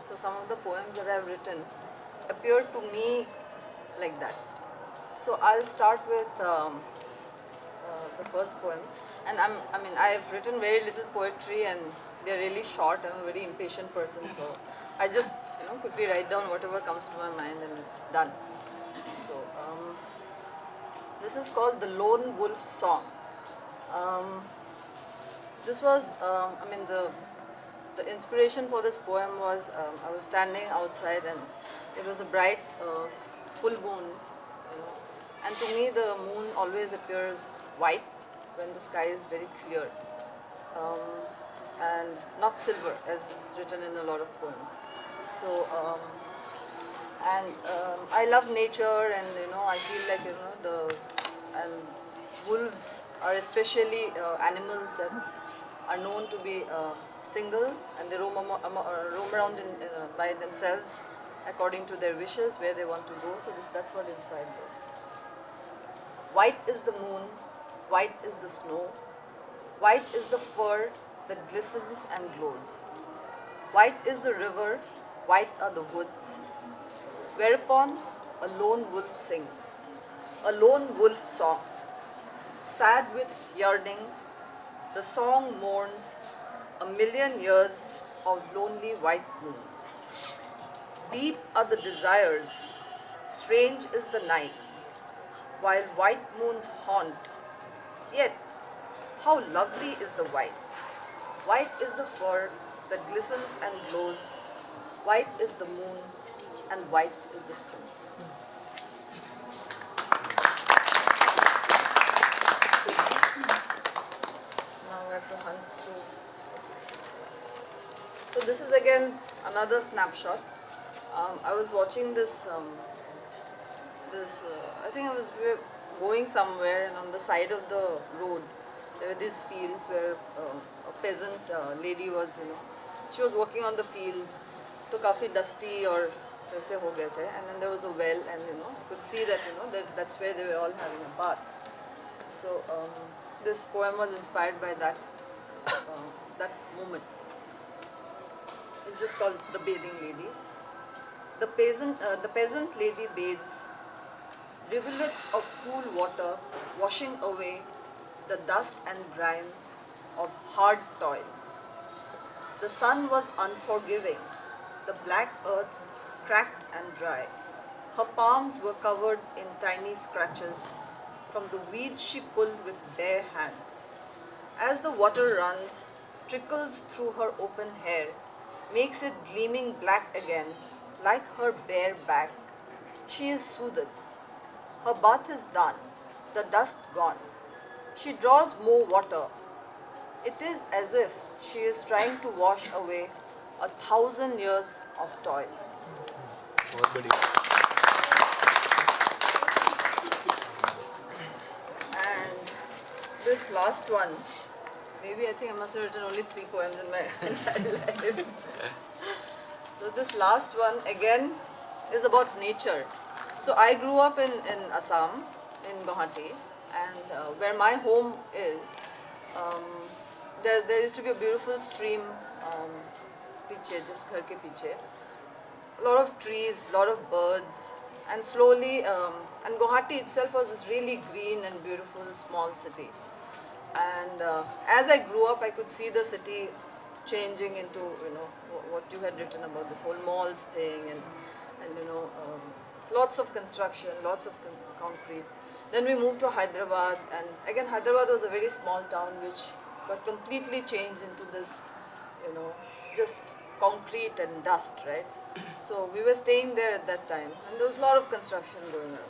So some of the poems that I've written appear to me like that. So I'll start with the first poem, and I've written very little poetry, and they're really short. I'm a very impatient person, so I just quickly write down whatever comes to my mind, and it's done. So this is called the Lone Wolf Song. Um, this was, the inspiration for this poem was I was standing outside, and it was a bright full moon, and to me the moon always appears white when the sky is very clear, um, and not silver as is written in a lot of poems. So I love nature, and I feel like the and wolves are especially animals that are known to be single, and they roam around by themselves according to their wishes where they want to go. So that's what inspired this. White is the moon, white is the snow, white is the fur that glistens and glows. White is the river, white are the woods, whereupon a lone wolf sings, a lone wolf song. Sad with yearning, the song mourns a million years of lonely white moons. Deep are the desires, strange is the night, while white moons haunt. Yet, how lovely is the white! White is the fur that glistens and glows, white is the moon, and white is the stone. Now I have to hunt through. So this is again another snapshot. I was watching this. I think we were going somewhere, and on the side of the road, there were these fields where a peasant lady was, she was working on the fields. So काफी dusty और वैसे हो गए थे, and then there was a well, and you could see that that's where they were all having a bath. So this poem was inspired by that that moment. It's just called The Bathing Lady. The peasant lady bathes, rivulets of cool water washing away the dust and grime of hard toil. The sun was unforgiving, the black earth cracked and dry. Her palms were covered in tiny scratches from the weeds she pulled with bare hands. As the water runs, trickles through her open hair, makes it gleaming black again, like her bare back, she is soothed. Her bath is done, the dust gone. She draws more water. It is as if she is trying to wash away 1,000 years of toil. And this last one, maybe I think I must have written only 3 poems in my entire life. So this last one again is about nature. So I grew up in Assam, in Guwahati, and where my home is, there used to be a beautiful stream, piche, just ghar ke piche. A lot of trees, a lot of birds, and slowly, and Guwahati itself was this really green and beautiful small city. And as I grew up, I could see the city changing into, what you had written about this whole malls thing, and lots of construction, lots of concrete. Then we moved to Hyderabad, and again Hyderabad was a very small town which got completely changed into this, just concrete and dust, right? So we were staying there at that time, and there was a lot of construction going on.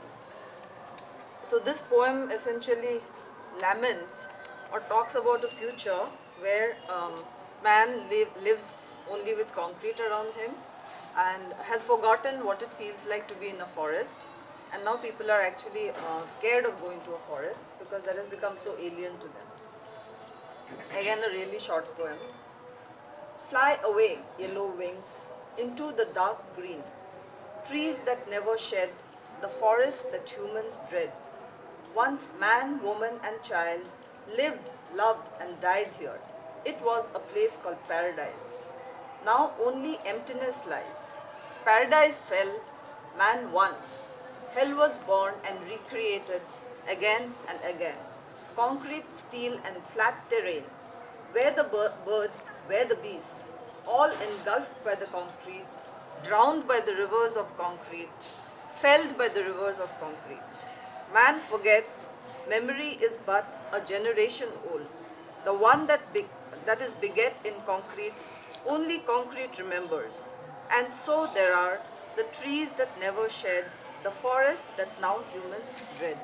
So this poem essentially laments or talks about a future where man lives only with concrete around him and has forgotten what it feels like to be in a forest. And now people are actually scared of going to a forest because that has become so alien to them. Again, a really short poem. Fly away, yellow wings, into the dark green. Trees that never shed, the forest that humans dread. Once man, woman and child lived, loved and died here. It was a place called paradise. Now only emptiness lies. Paradise fell, man won. Hell was born and recreated again and again. Concrete, steel, and flat terrain. Where the bird, where the beast, all engulfed by the concrete, drowned by the rivers of concrete, felled by the rivers of concrete. Man forgets, memory is but a generation old. The one that is beget in concrete, only concrete remembers. And so there are the trees that never shed, the forest that now humans dread.